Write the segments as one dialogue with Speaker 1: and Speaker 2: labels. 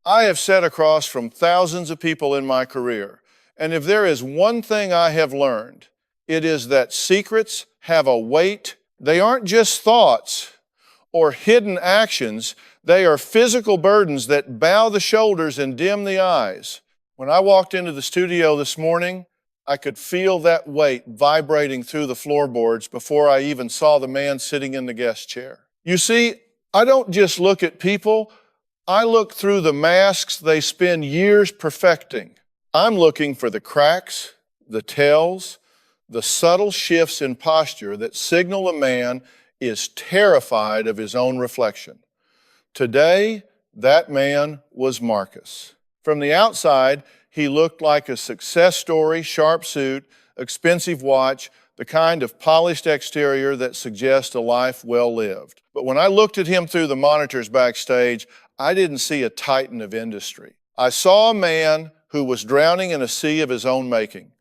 Speaker 1: I have sat across from thousands of people in my career, and if there is one thing I have learned, it is that secrets have a weight. They aren't just thoughts or hidden actions. They are physical burdens that bow the shoulders and dim the eyes. When I walked into the studio this morning, I could feel that weight vibrating through the floorboards before I even saw the man sitting in the guest chair. You see, I don't just look at people, I look through the masks they spend years perfecting. I'm looking for the cracks, the tells, the subtle shifts in posture that signal a man is terrified of his own reflection. Today, that man was Marcus. From the outside, he looked like a success story, sharp suit, expensive watch, the kind of polished exterior that suggests a life well lived. But when I looked at him through the monitors backstage, I didn't see a titan of industry. I saw a man who was drowning in a sea of his own making,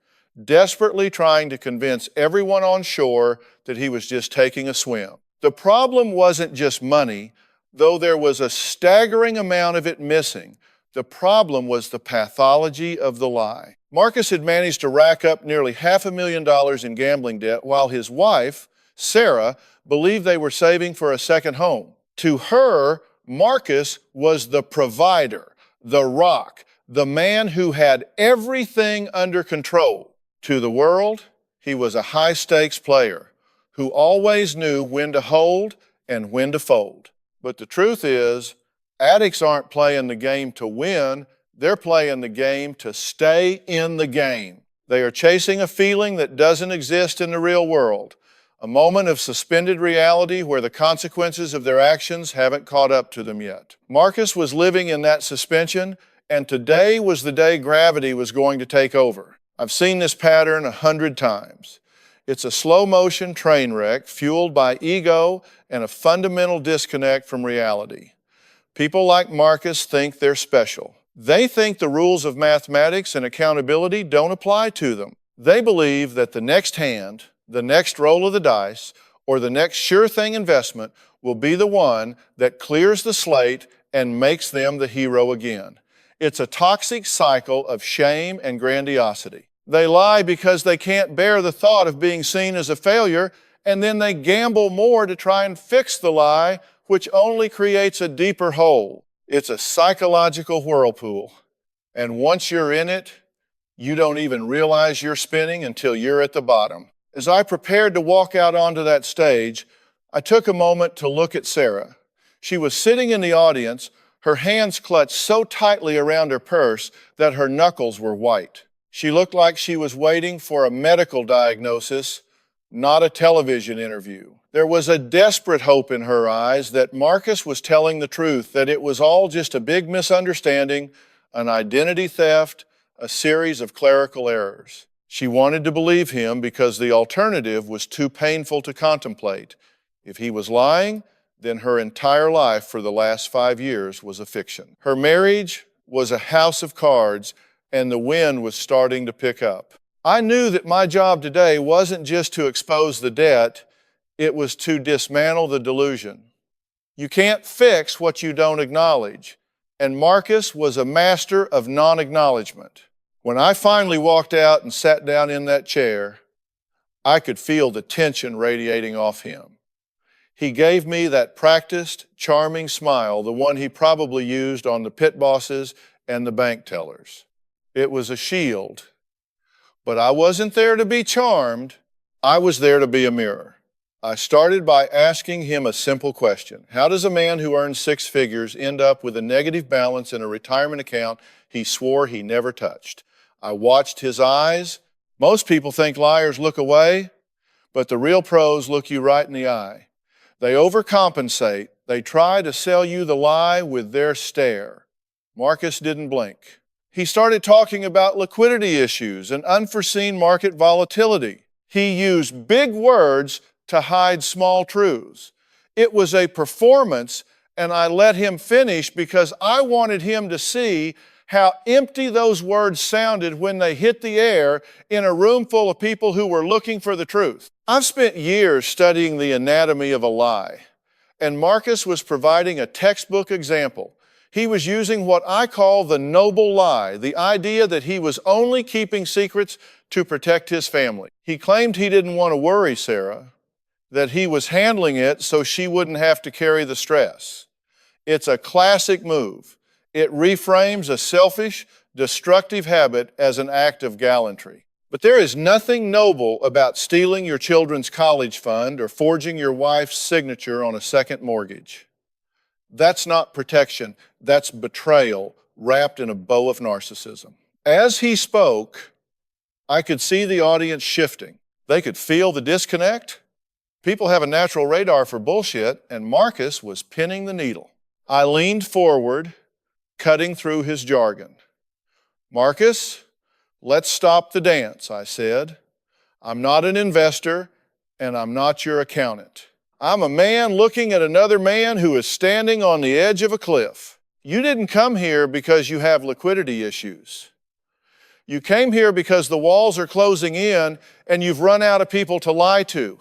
Speaker 1: desperately trying to convince everyone on shore that he was just taking a swim. The problem wasn't just money, though there was a staggering amount of it missing. The problem was the pathology of the lie. Marcus had managed to rack up nearly $500,000 in gambling debt while his wife, Sarah, believed they were saving for a second home. To her, Marcus was the provider, the rock, the man who had everything under control. To the world, he was a high-stakes player who always knew when to hold and when to fold. But the truth is, addicts aren't playing the game to win, they're playing the game to stay in the game. They are chasing a feeling that doesn't exist in the real world, a moment of suspended reality where the consequences of their actions haven't caught up to them yet. Marcus was living in that suspension, and today was the day gravity was going to take over. I've seen this pattern 100 times. It's a slow-motion train wreck fueled by ego and a fundamental disconnect from reality. People like Marcus think they're special. They think the rules of mathematics and accountability don't apply to them. They believe that the next hand, the next roll of the dice, or the next sure thing investment will be the one that clears the slate and makes them the hero again. It's a toxic cycle of shame and grandiosity. They lie because they can't bear the thought of being seen as a failure, and then they gamble more to try and fix the lie, which only creates a deeper hole. It's a psychological whirlpool. And once you're in it, you don't even realize you're spinning until you're at the bottom. As I prepared to walk out onto that stage, I took a moment to look at Sarah. She was sitting in the audience, her hands clutched so tightly around her purse that her knuckles were white. She looked like she was waiting for a medical diagnosis, not a television interview. There was a desperate hope in her eyes that Marcus was telling the truth, that it was all just a big misunderstanding, an identity theft, a series of clerical errors. She wanted to believe him because the alternative was too painful to contemplate. If he was lying, then her entire life for the last 5 years was a fiction. Her marriage was a house of cards, and the wind was starting to pick up. I knew that my job today wasn't just to expose the debt, it was to dismantle the delusion. You can't fix what you don't acknowledge, and Marcus was a master of non-acknowledgement. When I finally walked out and sat down in that chair, I could feel the tension radiating off him. He gave me that practiced, charming smile, the one he probably used on the pit bosses and the bank tellers. It was a shield. But I wasn't there to be charmed. I was there to be a mirror. I started by asking him a simple question. How does a man who earns 6 figures end up with a negative balance in a retirement account he swore he never touched? I watched his eyes. Most people think liars look away, but the real pros look you right in the eye. They overcompensate. They try to sell you the lie with their stare. Marcus didn't blink. He started talking about liquidity issues and unforeseen market volatility. He used big words to hide small truths. It was a performance, and I let him finish because I wanted him to see how empty those words sounded when they hit the air in a room full of people who were looking for the truth. I've spent years studying the anatomy of a lie, and Marcus was providing a textbook example. He was using what I call the noble lie, the idea that he was only keeping secrets to protect his family. He claimed he didn't want to worry Sarah, that he was handling it so she wouldn't have to carry the stress. It's a classic move. It reframes a selfish, destructive habit as an act of gallantry. But there is nothing noble about stealing your children's college fund or forging your wife's signature on a second mortgage. That's not protection, that's betrayal wrapped in a bow of narcissism. As he spoke, I could see the audience shifting. They could feel the disconnect. People have a natural radar for bullshit, and Marcus was pinning the needle. I leaned forward, cutting through his jargon. Marcus, let's stop the dance, I said. I'm not an investor, and I'm not your accountant. I'm a man looking at another man who is standing on the edge of a cliff. You didn't come here because you have liquidity issues. You came here because the walls are closing in and you've run out of people to lie to.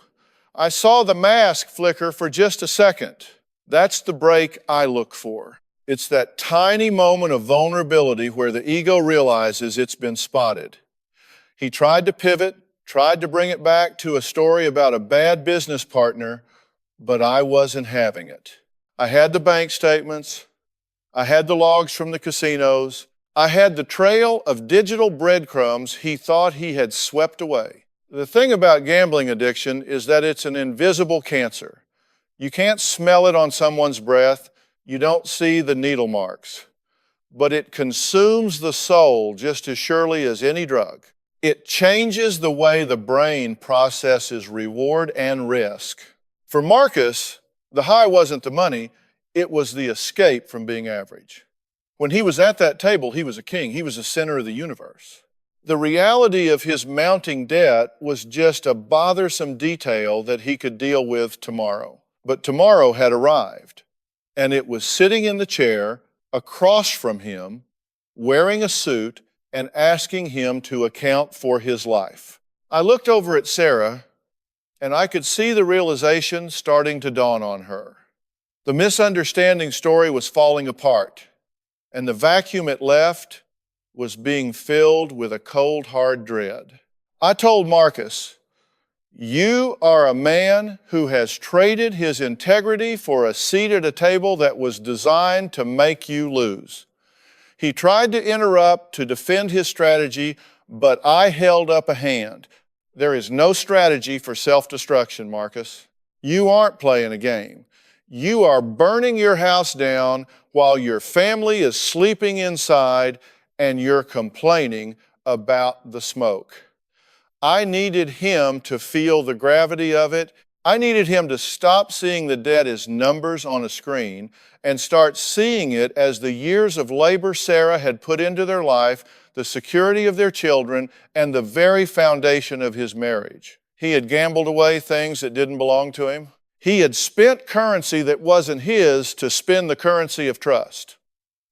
Speaker 1: I saw the mask flicker for just a second. That's the break I look for. It's that tiny moment of vulnerability where the ego realizes it's been spotted. He tried to pivot, tried to bring it back to a story about a bad business partner, but I wasn't having it. I had the bank statements. I had the logs from the casinos. I had the trail of digital breadcrumbs he thought he had swept away. The thing about gambling addiction is that it's an invisible cancer. You can't smell it on someone's breath. You don't see the needle marks. But it consumes the soul just as surely as any drug. It changes the way the brain processes reward and risk. For Marcus, the high wasn't the money, it was the escape from being average. When he was at that table, he was a king. He was the center of the universe. The reality of his mounting debt was just a bothersome detail that he could deal with tomorrow. But tomorrow had arrived, and it was sitting in the chair across from him, wearing a suit and asking him to account for his life. I looked over at Sarah, and I could see the realization starting to dawn on her. The misunderstanding story was falling apart, and the vacuum it left was being filled with a cold, hard dread. I told Marcus, you are a man who has traded his integrity for a seat at a table that was designed to make you lose. He tried to interrupt to defend his strategy, but I held up a hand. There is no strategy for self-destruction, Marcus. You aren't playing a game. You are burning your house down while your family is sleeping inside and you're complaining about the smoke. I needed him to feel the gravity of it. I needed him to stop seeing the debt as numbers on a screen and start seeing it as the years of labor Sarah had put into their life, the security of their children, and the very foundation of his marriage. He had gambled away things that didn't belong to him. He had spent currency that wasn't his to spend the currency of trust.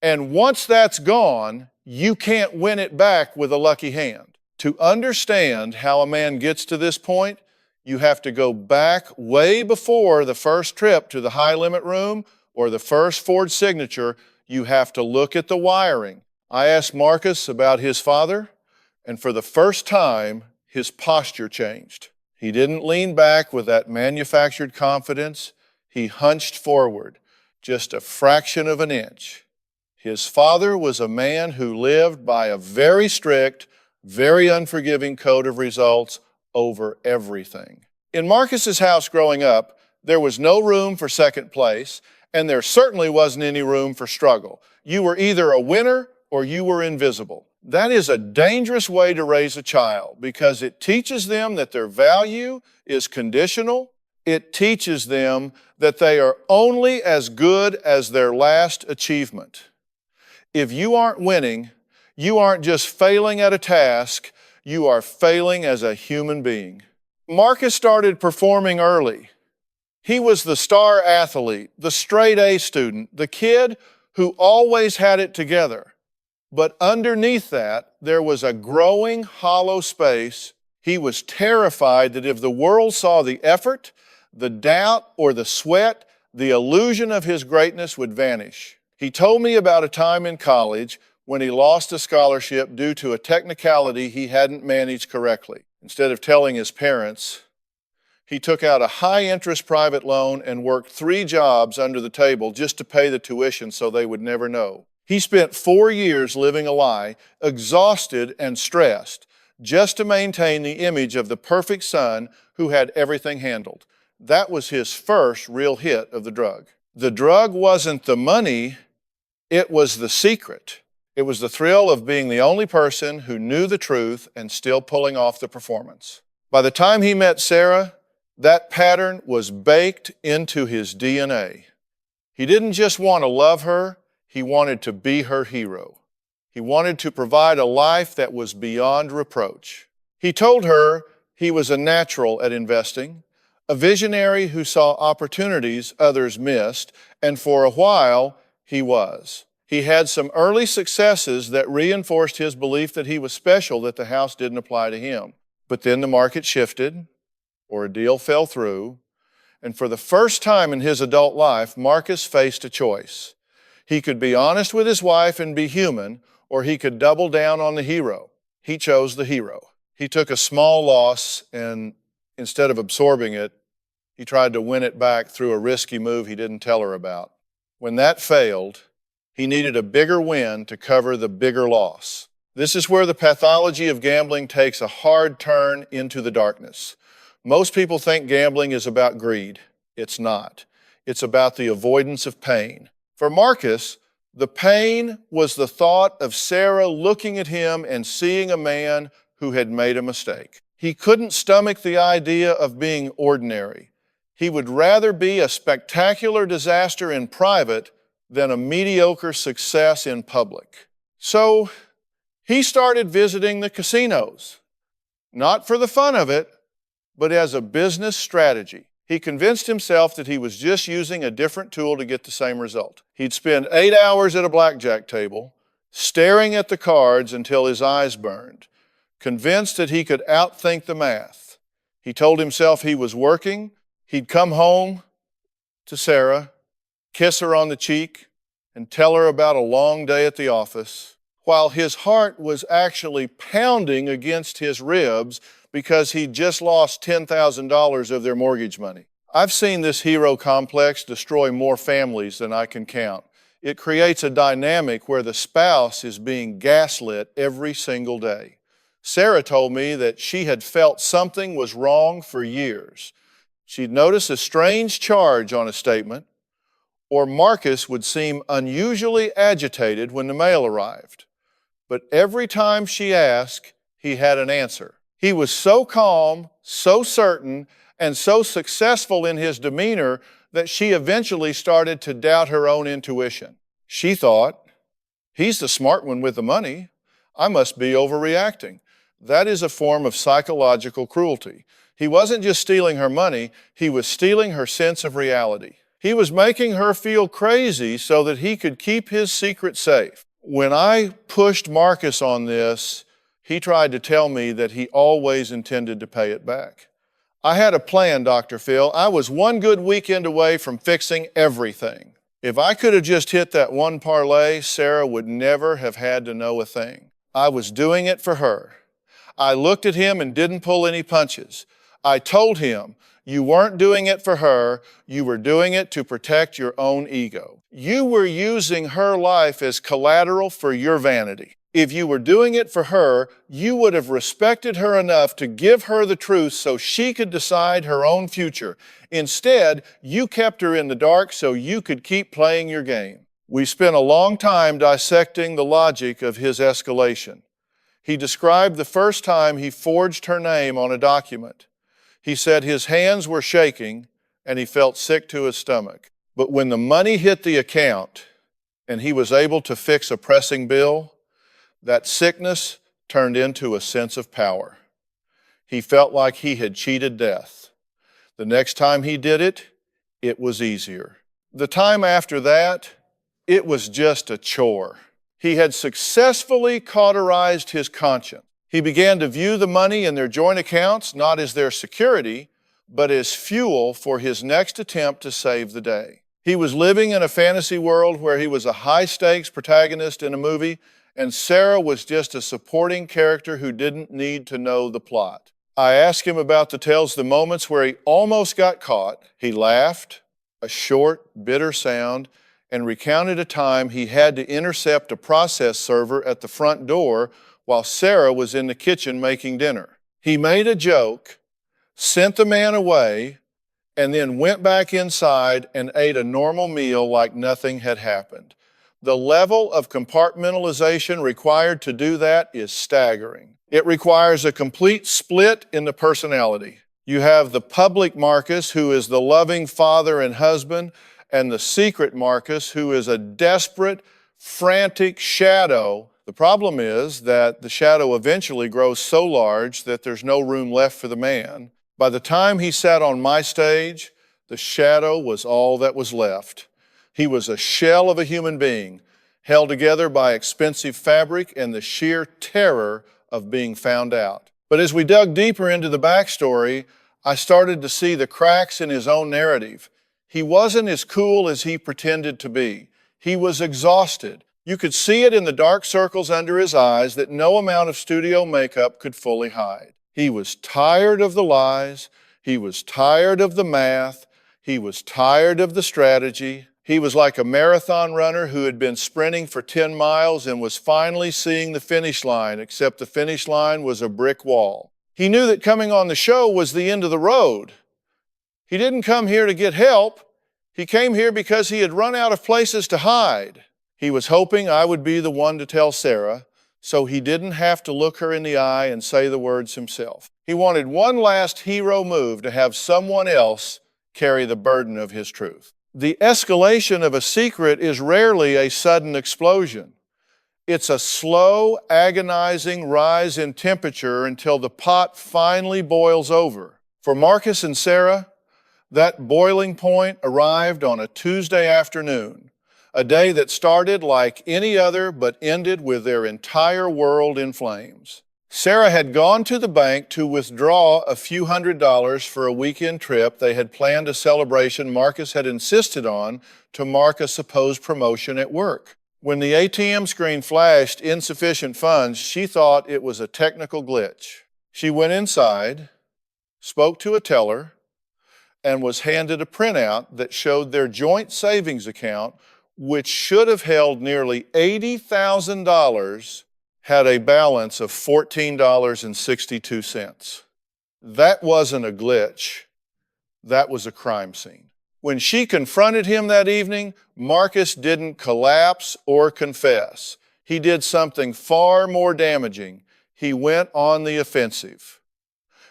Speaker 1: And once that's gone, you can't win it back with a lucky hand. To understand how a man gets to this point, you have to go back way before the first trip to the high limit room or the first forged signature. You have to look at the wiring. I asked Marcus about his father, and for the first time, his posture changed. He didn't lean back with that manufactured confidence. He hunched forward just a fraction of an inch. His father was a man who lived by a very strict, very unforgiving code of results over everything. In Marcus's house growing up, there was no room for second place, and there certainly wasn't any room for struggle. You were either a winner or you were invisible. That is a dangerous way to raise a child because it teaches them that their value is conditional. It teaches them that they are only as good as their last achievement. If you aren't winning, you aren't just failing at a task, you are failing as a human being. Marcus started performing early. He was the star athlete, the straight A student, the kid who always had it together. But underneath that, there was a growing hollow space. He was terrified that if the world saw the effort, the doubt, or the sweat, the illusion of his greatness would vanish. He told me about a time in college when he lost a scholarship due to a technicality he hadn't managed correctly. Instead of telling his parents, he took out a high-interest private loan and worked 3 jobs under the table just to pay the tuition so they would never know. He spent 4 years living a lie, exhausted and stressed, just to maintain the image of the perfect son who had everything handled. That was his first real hit of the drug. The drug wasn't the money, it was the secret. It was the thrill of being the only person who knew the truth and still pulling off the performance. By the time he met Sarah, that pattern was baked into his DNA. He didn't just want to love her, he wanted to be her hero. He wanted to provide a life that was beyond reproach. He told her he was a natural at investing, a visionary who saw opportunities others missed, and for a while, he was. He had some early successes that reinforced his belief that he was special, that the house didn't apply to him. But then the market shifted, or a deal fell through, and for the first time in his adult life, Marcus faced a choice. He could be honest with his wife and be human, or he could double down on the hero. He chose the hero. He took a small loss, and instead of absorbing it, he tried to win it back through a risky move he didn't tell her about. When that failed, he needed a bigger win to cover the bigger loss. This is where the pathology of gambling takes a hard turn into the darkness. Most people think gambling is about greed. It's not. It's about the avoidance of pain. For Marcus, the pain was the thought of Sarah looking at him and seeing a man who had made a mistake. He couldn't stomach the idea of being ordinary. He would rather be a spectacular disaster in private than a mediocre success in public. So he started visiting the casinos, not for the fun of it, but as a business strategy. He convinced himself that he was just using a different tool to get the same result. He'd spend 8 hours at a blackjack table, staring at the cards until his eyes burned, convinced that he could outthink the math. He told himself he was working. He'd come home to Sarah, kiss her on the cheek, and tell her about a long day at the office, while his heart was actually pounding against his ribs because he'd just lost $10,000 of their mortgage money. I've seen this hero complex destroy more families than I can count. It creates a dynamic where the spouse is being gaslit every single day. Sarah told me that she had felt something was wrong for years. She'd notice a strange charge on a statement, or Marcus would seem unusually agitated when the mail arrived. But every time she asked, he had an answer. He was so calm, so certain, and so successful in his demeanor that she eventually started to doubt her own intuition. She thought, he's the smart one with the money. I must be overreacting. That is a form of psychological cruelty. He wasn't just stealing her money, he was stealing her sense of reality. He was making her feel crazy so that he could keep his secret safe. When I pushed Marcus on this, he tried to tell me that he always intended to pay it back. I had a plan, Dr. Phil. I was one good weekend away from fixing everything. If I could have just hit that one parlay, Sarah would never have had to know a thing. I was doing it for her. I looked at him and didn't pull any punches. I told him, you weren't doing it for her, you were doing it to protect your own ego. You were using her life as collateral for your vanity. If you were doing it for her, you would have respected her enough to give her the truth so she could decide her own future. Instead, you kept her in the dark so you could keep playing your game. We spent a long time dissecting the logic of his escalation. He described the first time he forged her name on a document. He said his hands were shaking and he felt sick to his stomach. But when the money hit the account and he was able to fix a pressing bill, that sickness turned into a sense of power. He felt like he had cheated death. The next time he did it, it was easier. The time after that, it was just a chore. He had successfully cauterized his conscience. He began to view the money in their joint accounts not as their security, but as fuel for his next attempt to save the day. He was living in a fantasy world where he was a high-stakes protagonist in a movie, and Sarah was just a supporting character who didn't need to know the plot. I asked him about the moments where he almost got caught. He laughed, a short, bitter sound, and recounted a time he had to intercept a process server at the front door while Sarah was in the kitchen making dinner. He made a joke, sent the man away, and then went back inside and ate a normal meal like nothing had happened. The level of compartmentalization required to do that is staggering. It requires a complete split in the personality. You have the public Marcus, who is the loving father and husband, and the secret Marcus, who is a desperate, frantic shadow. The problem is that the shadow eventually grows so large that there's no room left for the man. By the time he sat on my stage, the shadow was all that was left. He was a shell of a human being, held together by expensive fabric and the sheer terror of being found out. But as we dug deeper into the backstory, I started to see the cracks in his own narrative. He wasn't as cool as he pretended to be. He was exhausted. You could see it in the dark circles under his eyes that no amount of studio makeup could fully hide. He was tired of the lies. He was tired of the math. He was tired of the strategy. He was like a marathon runner who had been sprinting for 10 miles and was finally seeing the finish line, except the finish line was a brick wall. He knew that coming on the show was the end of the road. He didn't come here to get help. He came here because he had run out of places to hide. He was hoping I would be the one to tell Sarah, so he didn't have to look her in the eye and say the words himself. He wanted one last hero move to have someone else carry the burden of his truth. The escalation of a secret is rarely a sudden explosion. It's a slow, agonizing rise in temperature until the pot finally boils over. For Marcus and Sarah, that boiling point arrived on a Tuesday afternoon, a day that started like any other but ended with their entire world in flames. Sarah had gone to the bank to withdraw a few $100s for a weekend trip. They had planned a celebration Marcus had insisted on to mark a supposed promotion at work. When the ATM screen flashed insufficient funds, she thought it was a technical glitch. She went inside, spoke to a teller, and was handed a printout that showed their joint savings account, which should have held nearly $80,000, had a balance of $14.62. That wasn't a glitch. That was a crime scene. When she confronted him that evening, Marcus didn't collapse or confess. He did something far more damaging. He went on the offensive.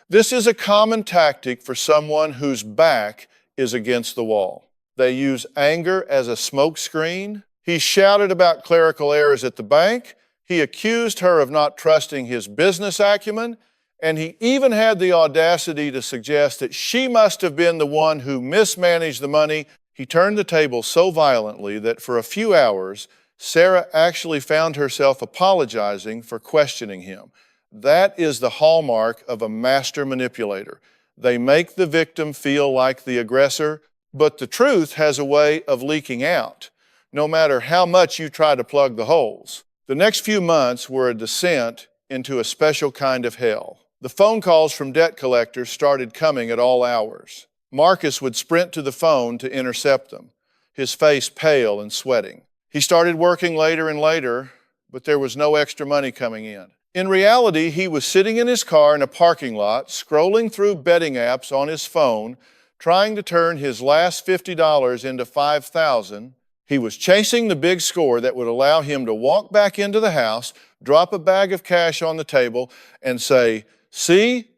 Speaker 1: This is a common tactic for someone whose back is against the wall. They use anger as a smokescreen. He shouted about clerical errors at the bank. He accused her of not trusting his business acumen, and he even had the audacity to suggest that she must have been the one who mismanaged the money. He turned the table so violently that for a few hours, Sarah actually found herself apologizing for questioning him. That is the hallmark of a master manipulator. They make the victim feel like the aggressor, but the truth has a way of leaking out, no matter how much you try to plug the holes. The next few months were a descent into a special kind of hell. The phone calls from debt collectors started coming at all hours. Marcus would sprint to the phone to intercept them, his face pale and sweating. He started working later and later, but there was no extra money coming in. In reality, he was sitting in his car in a parking lot, scrolling through betting apps on his phone, trying to turn his last $50 into $5,000. He was chasing the big score that would allow him to walk back into the house, drop a bag of cash on the table, and say, "See,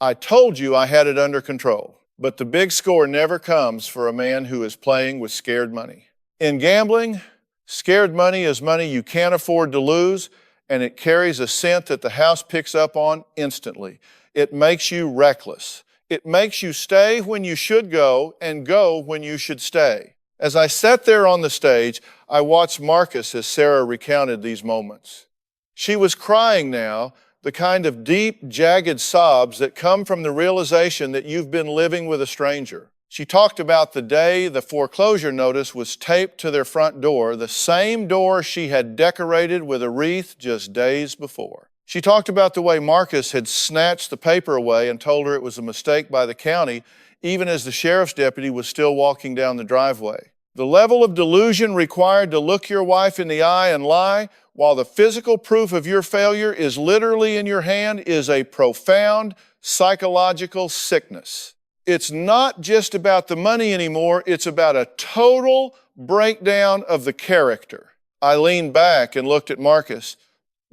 Speaker 1: I told you I had it under control." But the big score never comes for a man who is playing with scared money. In gambling, scared money is money you can't afford to lose, and it carries a scent that the house picks up on instantly. It makes you reckless. It makes you stay when you should go and go when you should stay. As I sat there on the stage, I watched Marcus as Sarah recounted these moments. She was crying now, the kind of deep, jagged sobs that come from the realization that you've been living with a stranger. She talked about the day the foreclosure notice was taped to their front door, the same door she had decorated with a wreath just days before. She talked about the way Marcus had snatched the paper away and told her it was a mistake by the county, even as the sheriff's deputy was still walking down the driveway. The level of delusion required to look your wife in the eye and lie while the physical proof of your failure is literally in your hand is a profound psychological sickness. It's not just about the money anymore, it's about a total breakdown of the character. I leaned back and looked at Marcus.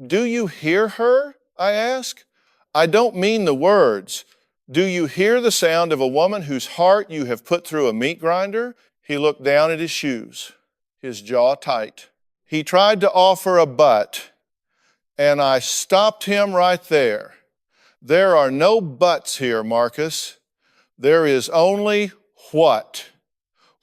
Speaker 1: Do you hear her? I asked. I don't mean the words. Do you hear the sound of a woman whose heart you have put through a meat grinder? He looked down at his shoes, his jaw tight. He tried to offer a but, and I stopped him right there. There are no buts here, Marcus. There is only what.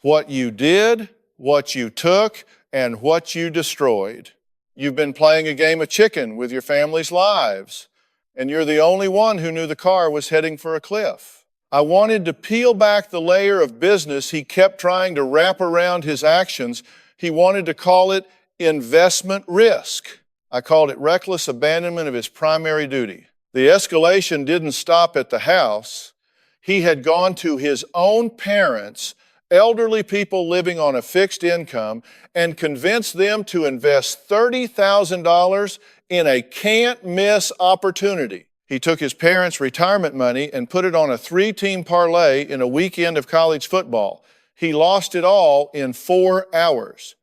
Speaker 1: What you did, what you took, and what you destroyed. You've been playing a game of chicken with your family's lives, and you're the only one who knew the car was heading for a cliff. I wanted to peel back the layer of business he kept trying to wrap around his actions. He wanted to call it investment risk. I called it reckless abandonment of his primary duty. The escalation didn't stop at the house. He had gone to his own parents, elderly people living on a fixed income, and convinced them to invest $30,000 in a can't-miss opportunity. He took his parents' retirement money and put it on a 3-team parlay in a weekend of college football. He lost it all in 4 hours.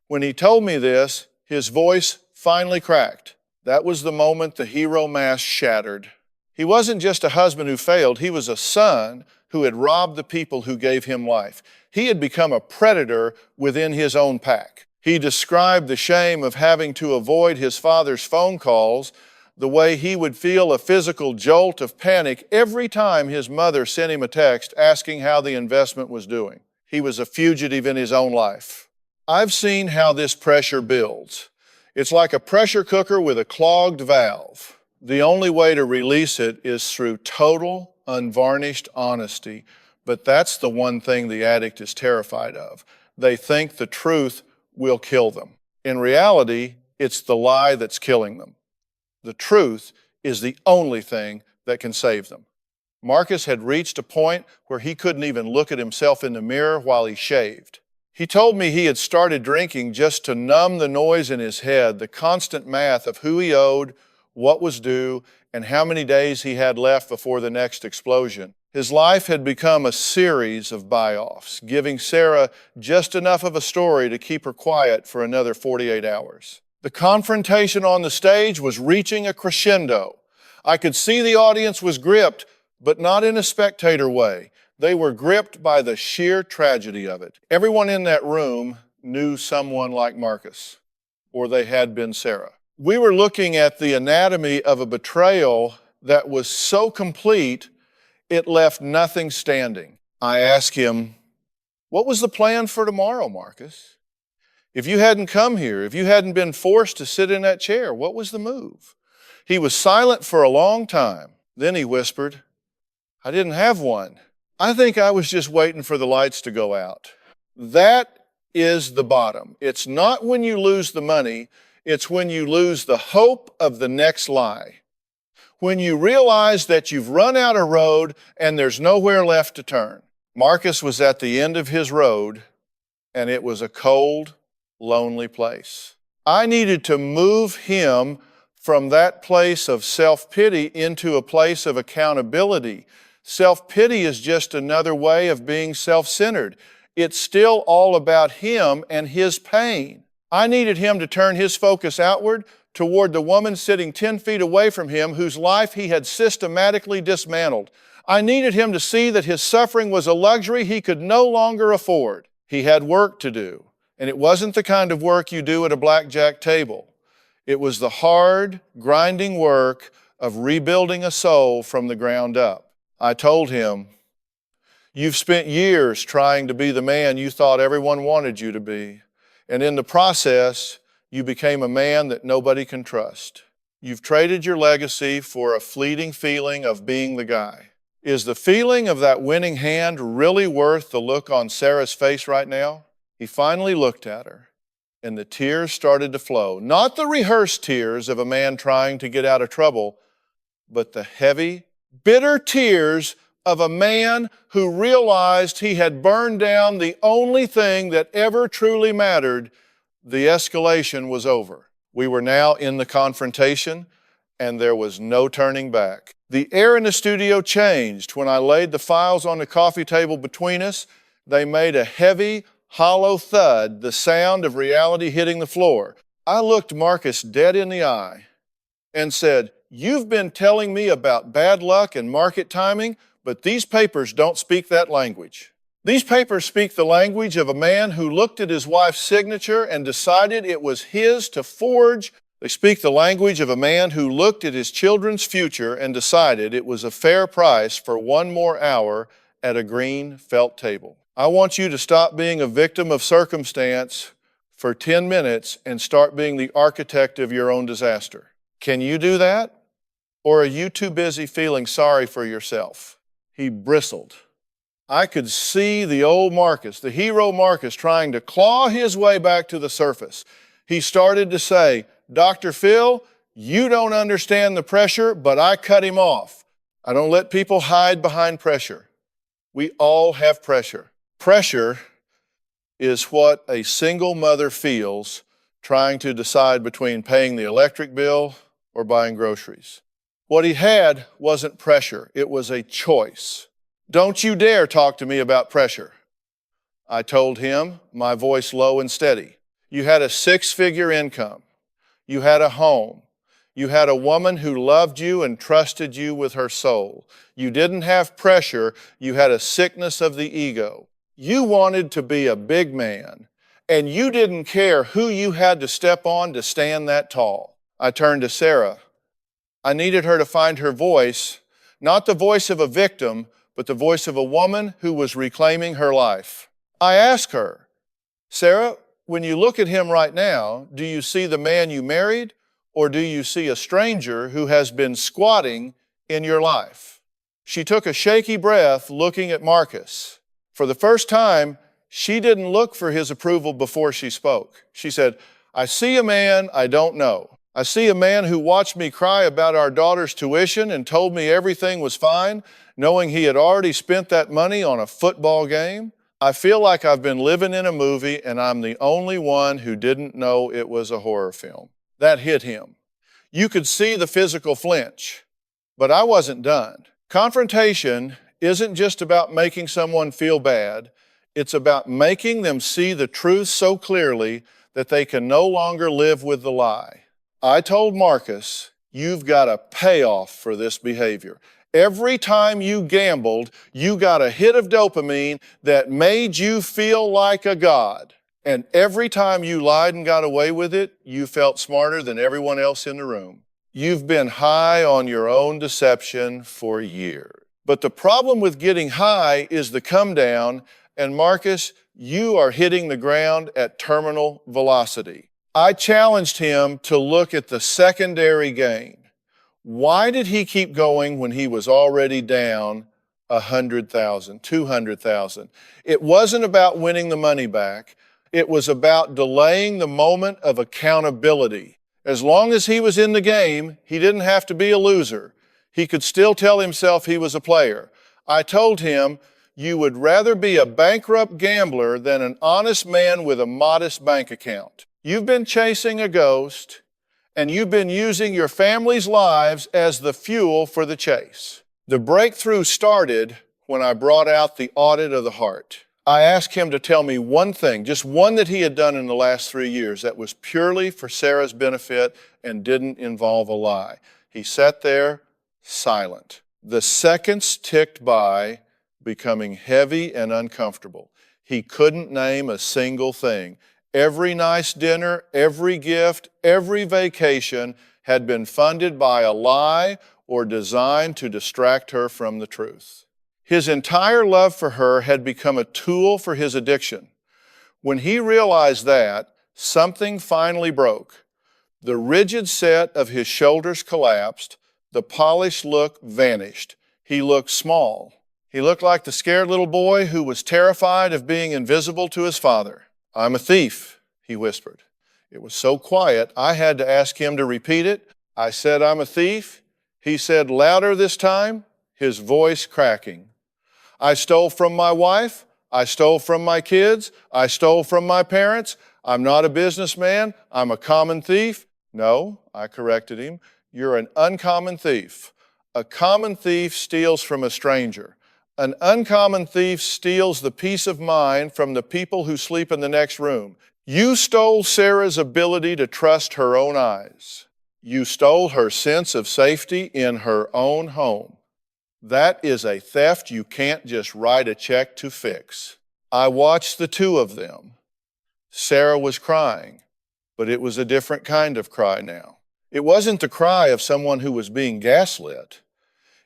Speaker 1: When he told me this, his voice finally cracked. That was the moment the hero mask shattered. He wasn't just a husband who failed, he was a son who had robbed the people who gave him life. He had become a predator within his own pack. He described the shame of having to avoid his father's phone calls, the way he would feel a physical jolt of panic every time his mother sent him a text asking how the investment was doing. He was a fugitive in his own life. I've seen how this pressure builds. It's like a pressure cooker with a clogged valve. The only way to release it is through total, unvarnished honesty, but that's the one thing the addict is terrified of. They think the truth will kill them. In reality, it's the lie that's killing them. The truth is the only thing that can save them. Marcus had reached a point where he couldn't even look at himself in the mirror while he shaved. He told me he had started drinking just to numb the noise in his head, the constant math of who he owed, what was due, and how many days he had left before the next explosion. His life had become a series of buy-offs, giving Sarah just enough of a story to keep her quiet for another 48 hours. The confrontation on the stage was reaching a crescendo. I could see the audience was gripped, but not in a spectator way. They were gripped by the sheer tragedy of it. Everyone in that room knew someone like Marcus, or they had been Sarah. We were looking at the anatomy of a betrayal that was so complete, it left nothing standing. I asked him, what was the plan for tomorrow, Marcus? If you hadn't come here, if you hadn't been forced to sit in that chair, what was the move? He was silent for a long time. Then he whispered, I didn't have one. I think I was just waiting for the lights to go out. That is the bottom. It's not when you lose the money, it's when you lose the hope of the next lie. When you realize that you've run out of road and there's nowhere left to turn. Marcus was at the end of his road, and it was a cold, lonely place. I needed to move him from that place of self-pity into a place of accountability. Self-pity is just another way of being self-centered. It's still all about him and his pain. I needed him to turn his focus outward toward the woman sitting 10 feet away from him whose life he had systematically dismantled. I needed him to see that his suffering was a luxury he could no longer afford. He had work to do, and it wasn't the kind of work you do at a blackjack table. It was the hard, grinding work of rebuilding a soul from the ground up. I told him, you've spent years trying to be the man you thought everyone wanted you to be. And in the process, you became a man that nobody can trust. You've traded your legacy for a fleeting feeling of being the guy. Is the feeling of that winning hand really worth the look on Sarah's face right now? He finally looked at her, and the tears started to flow. Not the rehearsed tears of a man trying to get out of trouble, but the heavy, bitter tears of a man who realized he had burned down the only thing that ever truly mattered. The escalation was over. We were now in the confrontation, and there was no turning back. The air in the studio changed. When I laid the files on the coffee table between us, they made a heavy, hollow thud, the sound of reality hitting the floor. I looked Marcus dead in the eye and said, "You've been telling me about bad luck and market timing, but these papers don't speak that language. These papers speak the language of a man who looked at his wife's signature and decided it was his to forge. They speak the language of a man who looked at his children's future and decided it was a fair price for one more hour at a green felt table." I want you to stop being a victim of circumstance for 10 minutes and start being the architect of your own disaster. Can you do that? Or are you too busy feeling sorry for yourself? He bristled. I could see the old Marcus, the hero Marcus, trying to claw his way back to the surface. He started to say, "Dr. Phil, you don't understand the pressure, but I cut him off. I don't let people hide behind pressure. We all have pressure. Pressure is what a single mother feels trying to decide between paying the electric bill or buying groceries. What he had wasn't pressure, it was a choice. Don't you dare talk to me about pressure," I told him, my voice low and steady. You had a 6-figure income. You had a home. You had a woman who loved you and trusted you with her soul. You didn't have pressure, you had a sickness of the ego. You wanted to be a big man, and you didn't care who you had to step on to stand that tall. I turned to Sarah. I needed her to find her voice, not the voice of a victim, but the voice of a woman who was reclaiming her life. I asked her, "Sarah, when you look at him right now, do you see the man you married, or do you see a stranger who has been squatting in your life?" She took a shaky breath, looking at Marcus. For the first time, she didn't look for his approval before she spoke. She said, "I see a man I don't know. I see a man who watched me cry about our daughter's tuition and told me everything was fine, knowing he had already spent that money on a football game. I feel like I've been living in a movie and I'm the only one who didn't know it was a horror film." That hit him. You could see the physical flinch, but I wasn't done. Confrontation isn't just about making someone feel bad. It's about making them see the truth so clearly that they can no longer live with the lie. I told Marcus, "You've got a payoff for this behavior. Every time you gambled, you got a hit of dopamine that made you feel like a god. And every time you lied and got away with it, you felt smarter than everyone else in the room. You've been high on your own deception for years." But the problem with getting high is the come down, and Marcus, you are hitting the ground at terminal velocity. I challenged him to look at the secondary gain. Why did he keep going when he was already down 100,000, 200,000? It wasn't about winning the money back. It was about delaying the moment of accountability. As long as he was in the game, he didn't have to be a loser. He could still tell himself he was a player. I told him, "You would rather be a bankrupt gambler than an honest man with a modest bank account. You've been chasing a ghost, and you've been using your family's lives as the fuel for the chase." The breakthrough started when I brought out the audit of the heart. I asked him to tell me one thing, just one that he had done in the last 3 years that was purely for Sarah's benefit and didn't involve a lie. He sat there, silent. The seconds ticked by, becoming heavy and uncomfortable. He couldn't name a single thing. Every nice dinner, every gift, every vacation had been funded by a lie or designed to distract her from the truth. His entire love for her had become a tool for his addiction. When he realized that, something finally broke. The rigid set of his shoulders collapsed. The polished look vanished. He looked small. He looked like the scared little boy who was terrified of being invisible to his father. "I'm a thief," he whispered. It was so quiet, I had to ask him to repeat it. I said, "I'm a thief." He said louder this time, his voice cracking. "I stole from my wife. I stole from my kids. I stole from my parents. I'm not a businessman. I'm a common thief." "No," I corrected him, "you're an uncommon thief. A common thief steals from a stranger. An uncommon thief steals the peace of mind from the people who sleep in the next room. You stole Sarah's ability to trust her own eyes. You stole her sense of safety in her own home. That is a theft you can't just write a check to fix." I watched the two of them. Sarah was crying, but it was a different kind of cry now. It wasn't the cry of someone who was being gaslit.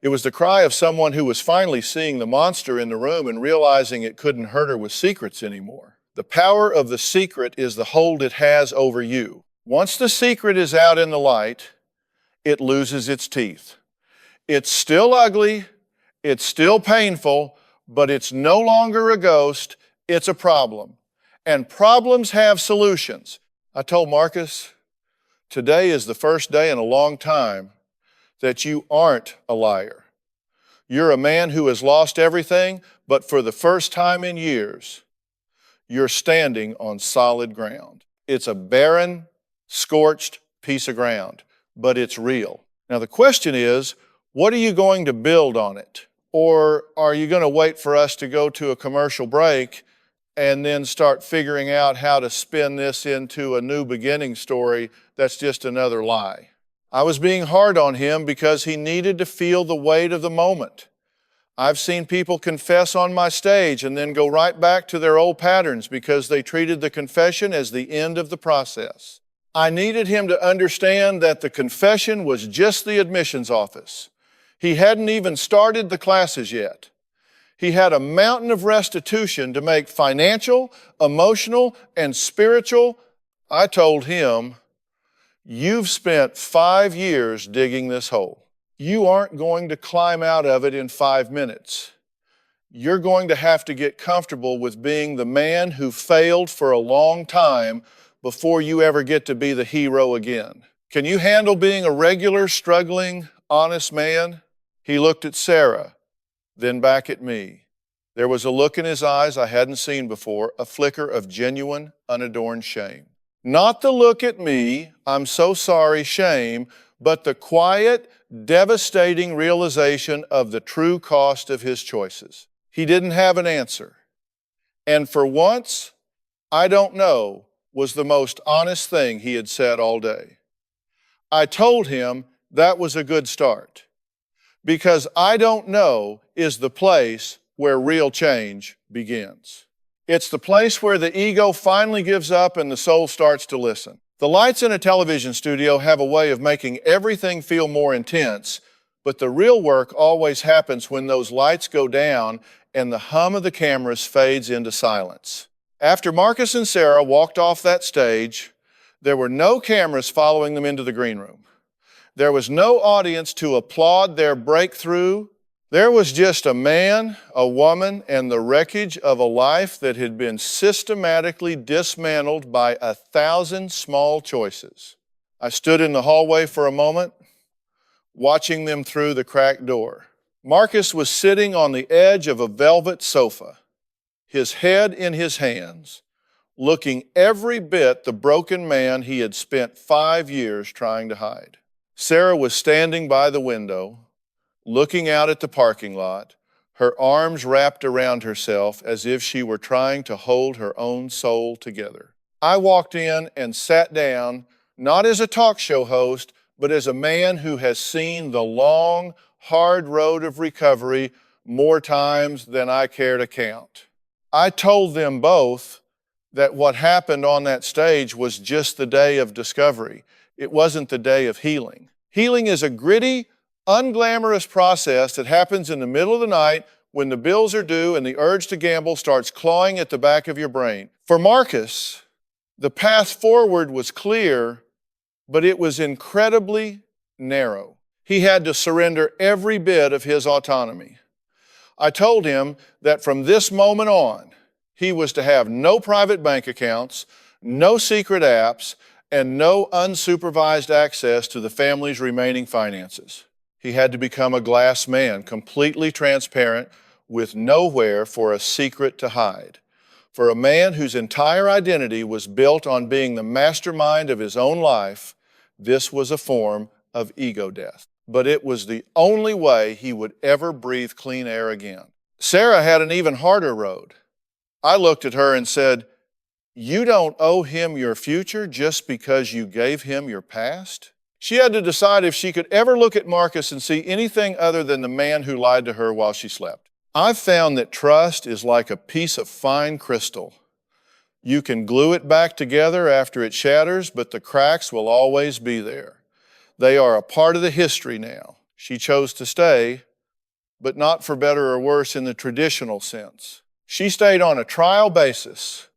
Speaker 1: It was the cry of someone who was finally seeing the monster in the room and realizing it couldn't hurt her with secrets anymore. The power of the secret is the hold it has over you. Once the secret is out in the light, it loses its teeth. It's still ugly, it's still painful, but it's no longer a ghost, it's a problem. And problems have solutions. I told Marcus, today is the first day in a long time that you aren't a liar. You're a man who has lost everything, but for the first time in years, you're standing on solid ground. It's a barren, scorched piece of ground, but it's real. Now the question is, what are you going to build on it? Or are you going to wait for us to go to a commercial break and then start figuring out how to spin this into a new beginning story that's just another lie? I was being hard on him because he needed to feel the weight of the moment. I've seen people confess on my stage and then go right back to their old patterns because they treated the confession as the end of the process. I needed him to understand that the confession was just the admissions office. He hadn't even started the classes yet. He had a mountain of restitution to make financial, emotional, and spiritual. I told him, "You've spent 5 years digging this hole. You aren't going to climb out of it in 5 minutes. You're going to have to get comfortable with being the man who failed for a long time before you ever get to be the hero again. Can you handle being a regular, struggling, honest man?" He looked at Sarah, then back at me. There was a look in his eyes I hadn't seen before, a flicker of genuine, unadorned shame. Not the look at me, "I'm so sorry," shame, but the quiet, devastating realization of the true cost of his choices. He didn't have an answer. And for once, "I don't know," was the most honest thing he had said all day. I told him that was a good start, because "I don't know" is the place where real change begins. It's the place where the ego finally gives up and the soul starts to listen. The lights in a television studio have a way of making everything feel more intense, but the real work always happens when those lights go down and the hum of the cameras fades into silence. After Marcus and Sarah walked off that stage, there were no cameras following them into the green room. There was no audience to applaud their breakthrough. There was just a man, a woman, and the wreckage of a life that had been systematically dismantled by 1,000 small choices. I stood in the hallway for a moment, watching them through the cracked door. Marcus was sitting on the edge of a velvet sofa, his head in his hands, looking every bit the broken man he had spent 5 years trying to hide. Sarah was standing by the window, looking out at the parking lot, her arms wrapped around herself as if she were trying to hold her own soul together. I walked in and sat down, not as a talk show host, but as a man who has seen the long, hard road of recovery more times than I care to count. I told them both that what happened on that stage was just the day of discovery. It wasn't the day of healing. Healing is a gritty, unglamorous process that happens in the middle of the night when the bills are due and the urge to gamble starts clawing at the back of your brain. For Marcus, the path forward was clear, but it was incredibly narrow. He had to surrender every bit of his autonomy. I told him that from this moment on, he was to have no private bank accounts, no secret apps, and no unsupervised access to the family's remaining finances. He had to become a glass man, completely transparent, with nowhere for a secret to hide. For a man whose entire identity was built on being the mastermind of his own life, this was a form of ego death. But it was the only way he would ever breathe clean air again. Sarah had an even harder road. I looked at her and said, "You don't owe him your future just because you gave him your past?" She had to decide if she could ever look at Marcus and see anything other than the man who lied to her while she slept. I've found that trust is like a piece of fine crystal. You can glue it back together after it shatters, but the cracks will always be there. They are a part of the history now. She chose to stay, but not for better or worse in the traditional sense. She stayed on a trial basis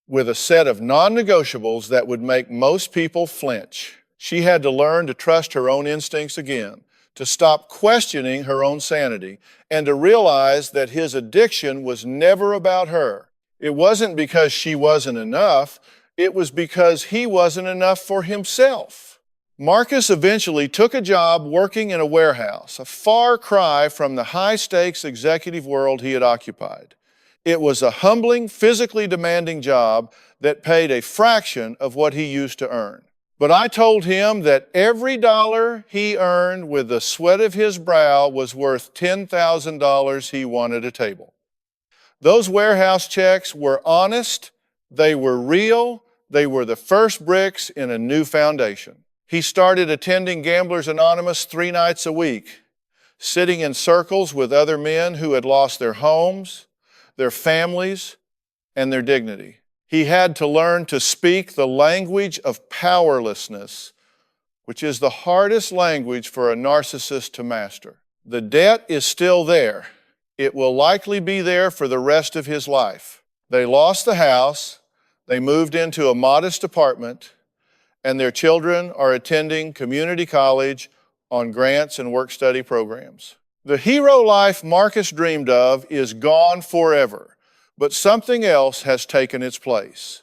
Speaker 1: with a set of non-negotiables that would make most people flinch. She had to learn to trust her own instincts again, to stop questioning her own sanity, and to realize that his addiction was never about her. It wasn't because she wasn't enough, it was because he wasn't enough for himself. Marcus eventually took a job working in a warehouse, a far cry from the high-stakes executive world he had occupied. It was a humbling, physically demanding job that paid a fraction of what he used to earn. But I told him that every dollar he earned with the sweat of his brow was worth $10,000 he won at a table. Those warehouse checks were honest, they were real, they were the first bricks in a new foundation. He started attending Gamblers Anonymous 3 nights a week, sitting in circles with other men who had lost their homes, their families, and their dignity. He had to learn to speak the language of powerlessness, which is the hardest language for a narcissist to master. The debt is still there. It will likely be there for the rest of his life. They lost the house, they moved into a modest apartment, and their children are attending community college on grants and work-study programs. The hero life Marcus dreamed of is gone forever, but something else has taken its place.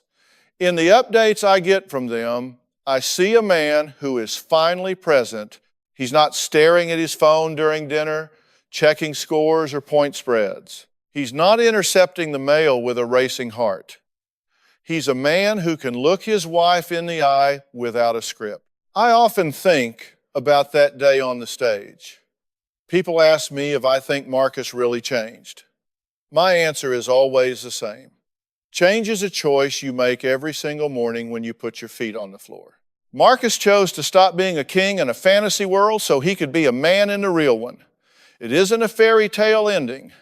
Speaker 1: In the updates I get from them, I see a man who is finally present. He's not staring at his phone during dinner, checking scores or point spreads. He's not intercepting the mail with a racing heart. He's a man who can look his wife in the eye without a script. I often think about that day on the stage. People ask me if I think Marcus really changed. My answer is always the same. Change is a choice you make every single morning when you put your feet on the floor. Marcus chose to stop being a king in a fantasy world so he could be a man in the real one. It isn't a fairy tale ending.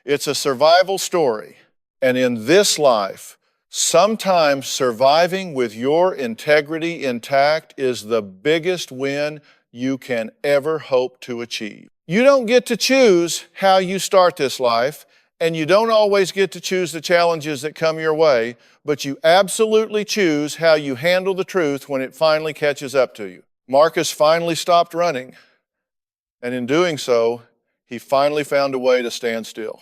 Speaker 1: It's a survival story. And in this life, sometimes surviving with your integrity intact is the biggest win you can ever hope to achieve. You don't get to choose how you start this life, and you don't always get to choose the challenges that come your way, but you absolutely choose how you handle the truth when it finally catches up to you. Marcus finally stopped running, and in doing so, he finally found a way to stand still.